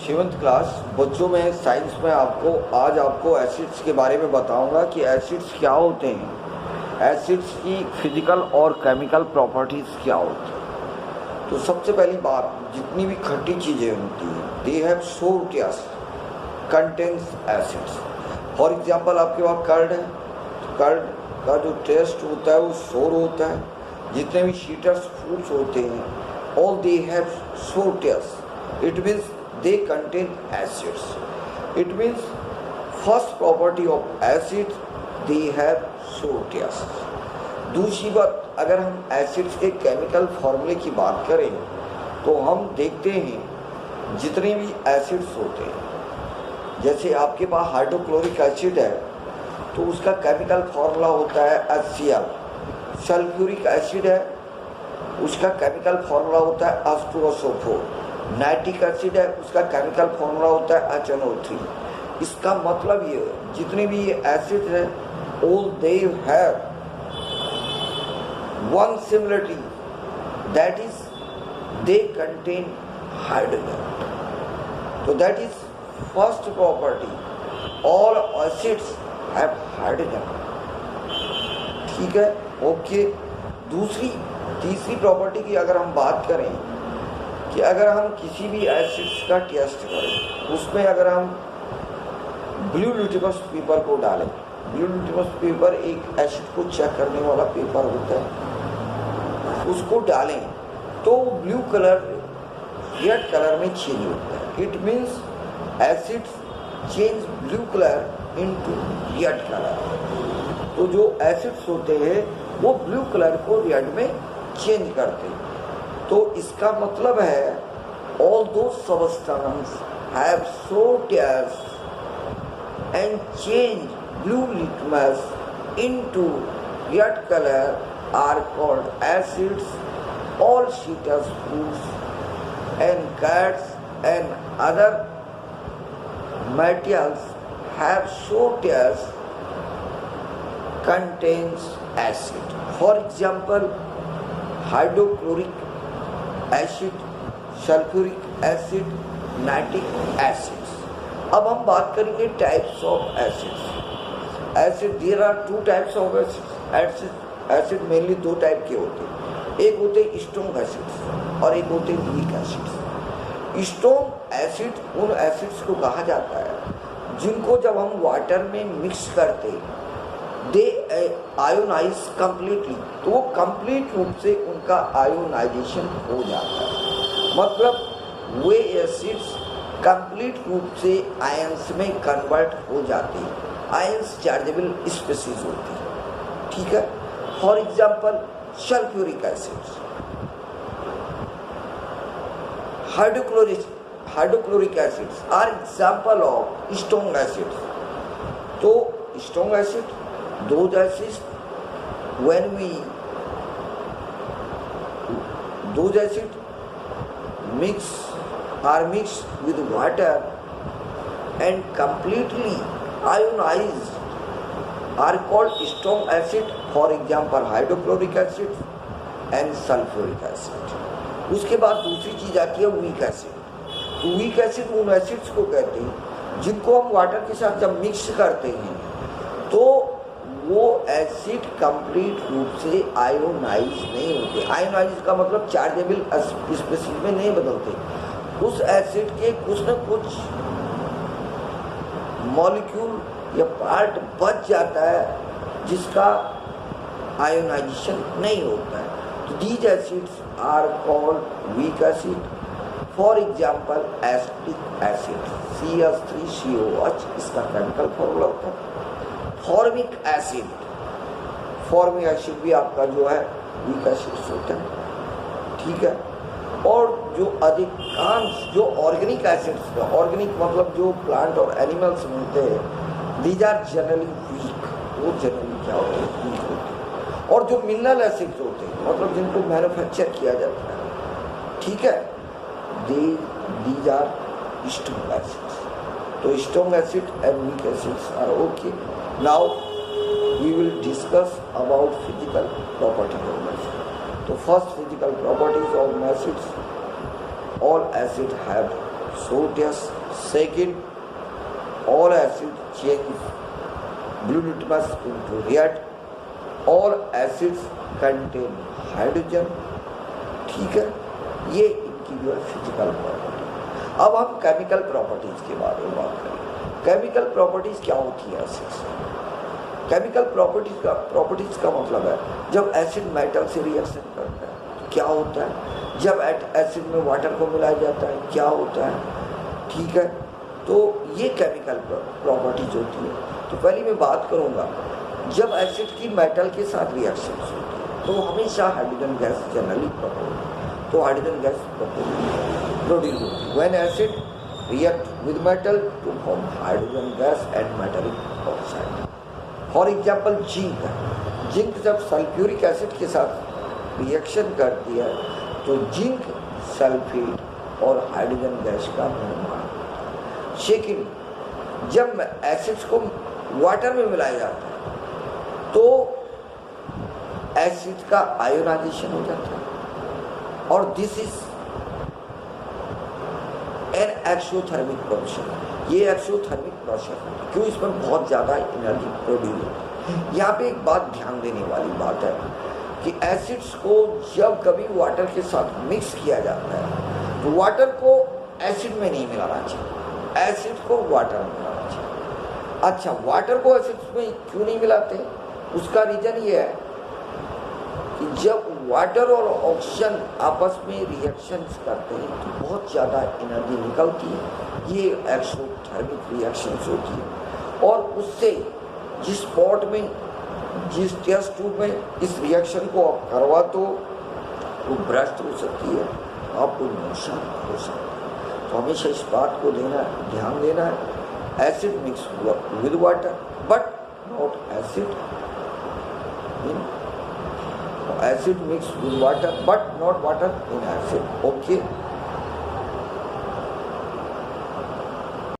7th class बच्चों में science में आज आपको एसिड्स के बारे में बताऊंगा कि एसिड्स क्या होते हैं, एसिड्स की फिजिकल और केमिकल प्रॉपर्टीज क्या होती हैं। तो सबसे पहली बात, जितनी भी खट्टी चीज़ें होती हैं दे हैव सोर test contains acids. For example आपके पास कर्ड है, तो कर्ड का जो टेस्ट होता है वो सोर होता है। जितने भी शीटर्स फूड्स होते हैं ऑल दे हैव सोर test, it means they contain acids. It means first property of acid they have sour taste. दूसरी बात, अगर हम एसिड्स के केमिकल फॉर्मूले की बात करें तो हम देखते हैं जितने भी एसिड्स होते हैं, जैसे आपके पास हाइड्रोक्लोरिक एसिड है तो उसका केमिकल फॉर्मूला होता है HCl। सल्फ्यूरिक एसिड है उसका केमिकल फॉर्मूला होता है H2SO4। नाइट्रिक एसिड है उसका केमिकल फॉर्मूला होता है HNO3। इसका मतलब ये जितने भी ये एसिड है all they have one similarity, that is they contain hydrogen. तो that is first property, all acids have hydrogen. ठीक है, ओके। तीसरी प्रॉपर्टी की अगर हम बात करें कि अगर हम किसी भी एसिड्स का टेस्ट करें, उसमें अगर हम ब्लू लिटमस पेपर को डालें, ब्लू लिटमस पेपर एक एसिड को चेक करने वाला पेपर होता है, उसको डालें तो ब्लू कलर रेड कलर में चेंज होता है। It means acids change blue colour into red colour. तो जो एसिड्स होते हैं वो ब्लू कलर को रेड में चेंज करते हैं। तो इसका मतलब है all those substances have sour taste and change blue litmus into red color are called acids. All citrus fruits and curds and other materials have sour taste contains acid. For example, hydrochloric acid, sulphuric acid, nitric acids. अब हम बात करेंगे types of acids. Acid, there are two types of acid. Acid mainly दो type के होते हैं, एक होते हैं स्ट्रॉन्ग एसिड्स और एक होते हैं वीक एसिड्स। स्ट्रॉन्ग एसिड उन एसिड्स को कहा जाता है जिनको जब हम वाटर में मिक्स करते हैं दे आयोनाइज कंप्लीटली, तो वो कंप्लीट रूप से उनका आयोनाइजेशन हो जाता है। मतलब वे एसिड्स कंप्लीट रूप से आयंस में कन्वर्ट हो जाते हैं। आयंस चार्जेबल स्पीशीज होती है। ठीक है, for example sulphuric acids, hydrochloric acids are example of strong acids. तो strong acid, those acids are mixed with water and completely ionized are called strong acid. For example, hydrochloric acid and sulfuric acid. उसके बाद दूसरी चीज आती है weak acid. तो weak acid उन acids को कहते हैं जिनको हम वाटर के साथ जब मिक्स करते हैं तो वो एसिड कंप्लीट रूप से आयोनाइज नहीं होते। आयोनाइज का मतलब चार्जेबल स्पीशीज में नहीं बदलते। उस एसिड के कुछ न कुछ मॉलिक्यूल या पार्ट बच जाता है जिसका आयोनाइजेशन नहीं होता है। तो these acids are called weak acid. For example acetic acid CH3COH, इसका केमिकल फॉर्मूला होता है। फॉर्मिक एसिड, फॉर्मिक एसिड भी आपका जो है वीक एसिड होता है। ठीक है, और जो अधिकांश जो ऑर्गेनिक एसिड्स, ऑर्गेनिक मतलब जो प्लांट और एनिमल्स मिलते हैं, दीज आर जनरली वीक। वो जनरली क्या होते हैं, वीक होते हैं। और जो मिनरल एसिड्स होते हैं मतलब जिनको मैन्युफैक्चर किया जाता है, ठीक है, दीज आर स्ट्रॉन्ग एसिड्स। तो strong acid and weak acids are okay. Now we will discuss about physical properties of acid. So first physical properties of acids, all acids have So test. Second, all acids change blue litmus into red. All acids contain hydrogen. ठीक है, ये इनकी जो है physical property. अब हम chemical properties के बारे में बात करें। केमिकल प्रॉपर्टीज क्या होती है एसिड्स? केमिकल प्रॉपर्टीज का मतलब है जब एसिड मेटल से रिएक्शन करता है क्या होता है, जब एसिड में वाटर को मिलाया जाता है क्या होता है, ठीक है। तो ये केमिकल प्रॉपर्टीज होती है। तो पहले मैं बात करूँगा जब एसिड की मेटल के साथ रिएक्शन होती है तो हमेशा हाइड्रोजन गैस जनरली तो हाइड्रोजन गैस प्रोड्यूस होती है। When acid react with metal to form hydrogen gas and metallic oxide. For example zinc जब सल्फ्यूरिक एसिड के साथ रिएक्शन करती है तो जिंक सल्फेट और हाइड्रोजन गैस का निर्माण। सेकेंड, जब एसिड्स को वाटर में मिलाया जाता है तो एसिड का आयोनाइजेशन हो जाता है और this is an exothermic process. ये एक्सोथर्मिक प्रोसेस है क्यों, इसमें बहुत ज़्यादा एनर्जी प्रोड्यूस होती है। यहाँ पे एक बात ध्यान देने वाली बात है कि एसिड्स को जब कभी वाटर के साथ मिक्स किया जाता है तो वाटर को एसिड में नहीं मिलाना चाहिए, एसिड को वाटर में मिलाना चाहिए। अच्छा, वाटर को एसिड में क्यों नहीं मिलाते? उसका रीजन ये है कि जब वाटर और ऑक्सीजन आपस में रिएक्शंस करते हैं तो बहुत ज़्यादा एनर्जी निकलती है। ये एक्सोथर्मिक रिएक्शंस होती है और उससे जिस पॉट में जिस टेस्ट ट्यूब में इस रिएक्शन को आप करवा तो वो ब्रस्ट हो सकती है, आपको नुकसान हो सकता है। तो हमेशा इस बात को ध्यान देना है, acid mix with water but not acid in acid mixed with water but not water in acid. Okay.